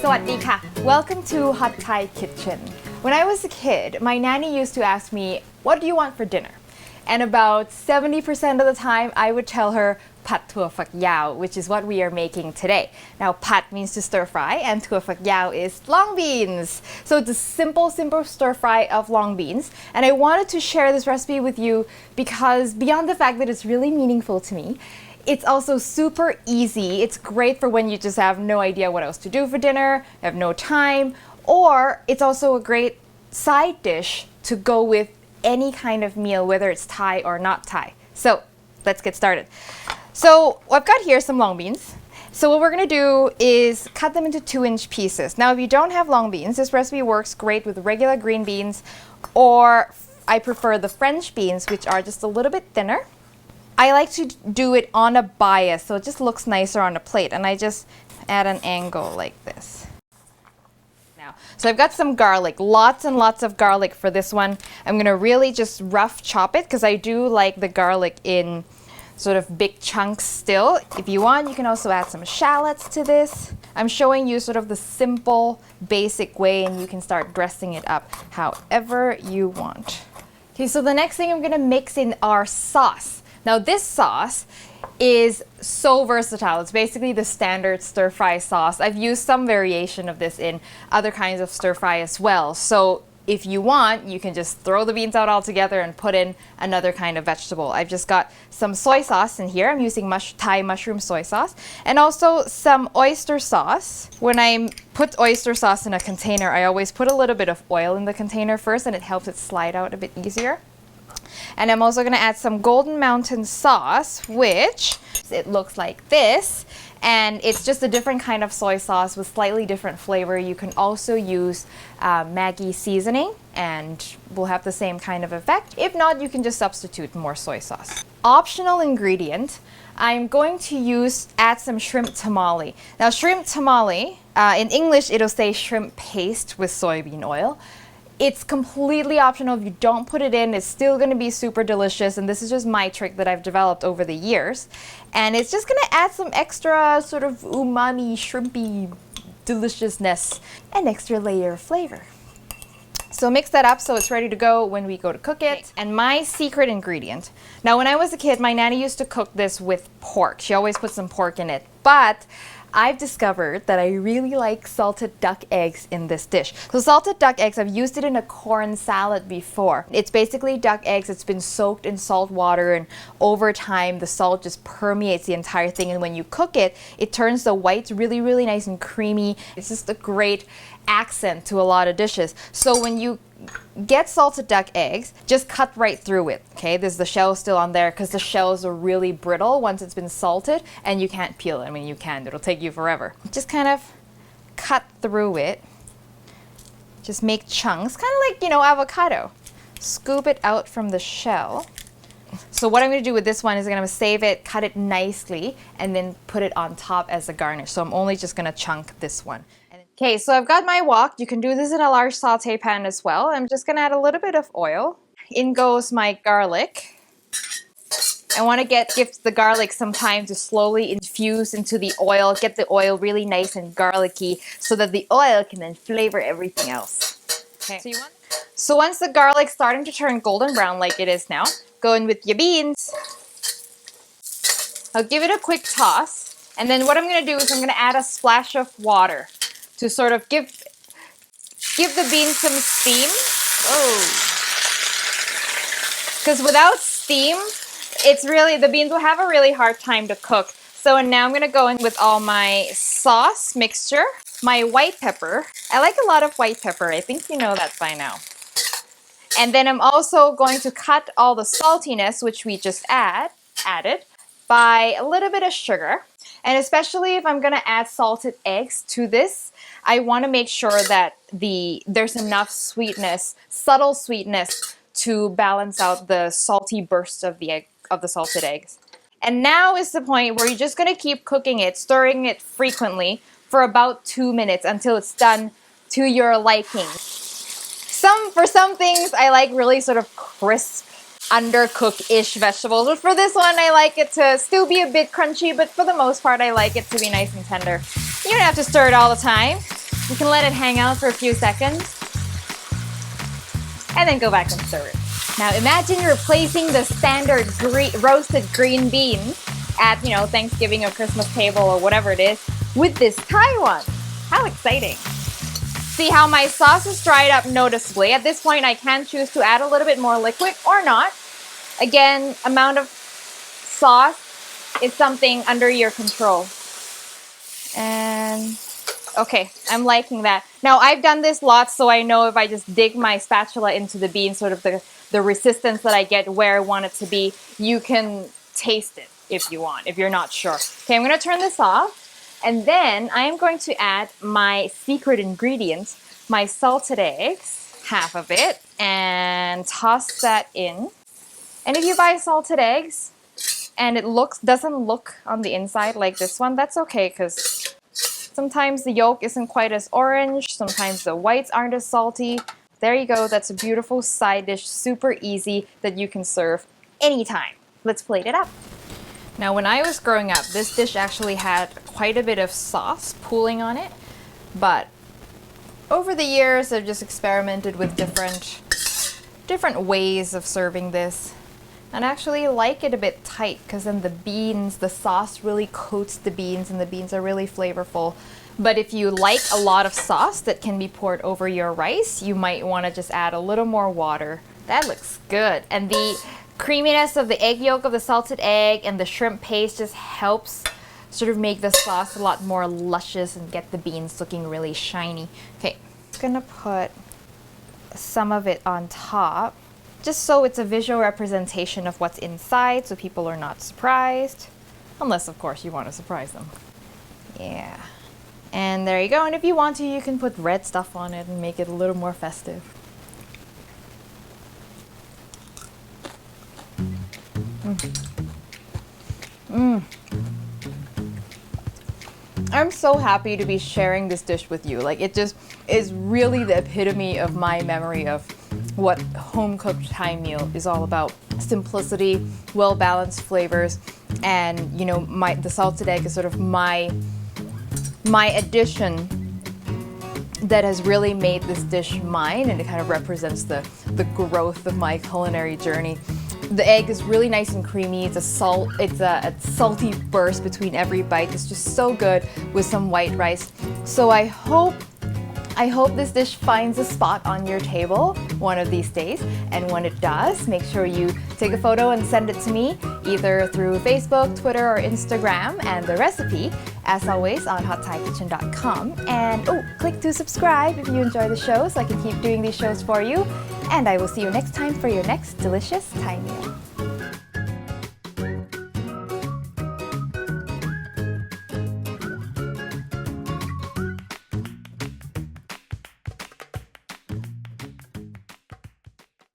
Sawadee ka. Welcome to Hot Thai Kitchen. When I was a kid, my nanny used to ask me, what do you want for dinner? And about 70% of the time, I would tell her, pat tua phak yao, which is what we are making today. Now, pat means to stir fry, and tua phak yao is long beans. So it's a simple stir fry of long beans. And I wanted to share this recipe with you because beyond the fact that it's really meaningful to me, it's also super easy. It's great for when you just have no idea what else to do for dinner, have no time, or it's also a great side dish to go with any kind of meal, whether it's Thai or not Thai. So let's get started. So I've got here some long beans. So what we're gonna do is cut them into 2-inch pieces. Now, if you don't have long beans, this recipe works great with regular green beans, or I prefer the French beans, which are just a little bit thinner. I like to do it on a bias, so it just looks nicer on a plate, and I just add an angle like this. Now, so I've got some garlic, lots and lots of garlic for this one. I'm gonna really just rough chop it because I do like the garlic in sort of big chunks still. If you want, you can also add some shallots to this. I'm showing you sort of the simple, basic way, and you can start dressing it up however you want. Okay, so the next thing I'm gonna mix in our sauce. Now, this sauce is so versatile. It's basically the standard stir fry sauce. I've used some variation of this in other kinds of stir fry as well. So if you want, you can just throw the beans out all together and put in another kind of vegetable. I've just got some soy sauce in here. I'm using Thai mushroom soy sauce, and also some oyster sauce. When I put oyster sauce in a container, I always put a little bit of oil in the container first, and it helps it slide out a bit easier. And I'm also gonna add some Golden Mountain sauce, which it looks like this. And it's just a different kind of soy sauce with slightly different flavor. You can also use Maggi seasoning and we'll have the same kind of effect. If not, you can just substitute more soy sauce. Optional ingredient, I'm going to add some shrimp tamale. Now, shrimp tamale, in English, it'll say shrimp paste with soybean oil. It's completely optional. If you don't put it in, it's still going to be super delicious, and this is just my trick that I've developed over the years. And it's just going to add some extra sort of umami, shrimpy deliciousness, an extra layer of flavor. So mix that up so it's ready to go when we go to cook it. And my secret ingredient. Now, when I was a kid, my nanny used to cook this with pork. She always put some pork in it, but I've discovered that I really like salted duck eggs in this dish. So salted duck eggs, I've used it in a corn salad before. It's basically duck eggs. It's been soaked in salt water, and over time the salt just permeates the entire thing, and when you cook it, it turns the whites really, really nice and creamy. It's just a great accent to a lot of dishes. So when you get salted duck eggs, just cut right through it, okay? There's the shell still on there because the shells are really brittle once it's been salted, and you can't peel it. I mean, you can, it'll take you forever. Just kind of cut through it. Just make chunks, kind of like, you know, avocado. Scoop it out from the shell. So what I'm going to do with this one is I'm going to save it, cut it nicely, and then put it on top as a garnish. So I'm only just going to chunk this one. Okay, so I've got my wok. You can do this in a large saute pan as well. I'm just gonna add a little bit of oil. In goes my garlic. I want to give the garlic some time to slowly infuse into the oil, get the oil really nice and garlicky so that the oil can then flavor everything else. Okay. So once the garlic's starting to turn golden brown like it is now, go in with your beans. I'll give it a quick toss, and then what I'm gonna do is I'm gonna add a splash of water to sort of give the beans some steam. Oh, because without steam, the beans will have a really hard time to cook. So now I'm gonna go in with all my sauce mixture, my white pepper. I like a lot of white pepper. I think you know that by now. And then I'm also going to cut all the saltiness, which we just added, by a little bit of sugar. And especially if I'm gonna add salted eggs to this, I wanna make sure that there's enough sweetness, subtle sweetness, to balance out the salty bursts of the salted eggs. And now is the point where you're just gonna keep cooking it, stirring it frequently for about 2 minutes until it's done to your liking. For some things, I like really sort of crisp, undercooked-ish vegetables. But for this one, I like it to still be a bit crunchy, but for the most part, I like it to be nice and tender. You don't have to stir it all the time. You can let it hang out for a few seconds and then go back and serve it. Now imagine replacing the standard roasted green beans at, Thanksgiving or Christmas table or whatever it is with this Thai one. How exciting. See how my sauce is dried up noticeably. At this point, I can choose to add a little bit more liquid or not. Again, amount of sauce is something under your control. And okay, I'm liking that. Now, I've done this lots, so I know if I just dig my spatula into the bean, sort of the resistance that I get where I want it to be, you can taste it if you want, if you're not sure. Okay, I'm gonna turn this off. And then I'm going to add my secret ingredient, my salted eggs, half of it, and toss that in. And if you buy salted eggs and it doesn't look on the inside like this one, that's okay, because sometimes the yolk isn't quite as orange, sometimes the whites aren't as salty. There you go, that's a beautiful side dish, super easy, that you can serve anytime. Let's plate it up. Now, when I was growing up, this dish actually had quite a bit of sauce pooling on it, but over the years, I've just experimented with different ways of serving this, and actually like it a bit tight, because then the sauce really coats the beans, and the beans are really flavorful. But if you like a lot of sauce that can be poured over your rice, you might want to just add a little more water. That looks good, and the creaminess of the egg yolk of the salted egg and the shrimp paste just helps sort of make the sauce a lot more luscious and get the beans looking really shiny. Okay, I'm gonna put some of it on top just so it's a visual representation of what's inside so people are not surprised. Unless, of course, you want to surprise them. Yeah. And there you go. And if you want to, you can put red stuff on it and make it a little more festive. I'm so happy to be sharing this dish with you. Like, it just is really the epitome of my memory of what home-cooked Thai meal is all about. Simplicity, well-balanced flavors, and the salted egg is sort of my addition that has really made this dish mine, and it kind of represents the growth of my culinary journey. The egg is really nice and creamy. It's a salty burst between every bite. It's just so good with some white rice. So I hope this dish finds a spot on your table one of these days. And when it does, make sure you take a photo and send it to me, either through Facebook, Twitter, or Instagram, and the recipe, as always, on hotthaikitchen.com. And click to subscribe if you enjoy the show so I can keep doing these shows for you. And I will see you next time for your next delicious Thai meal.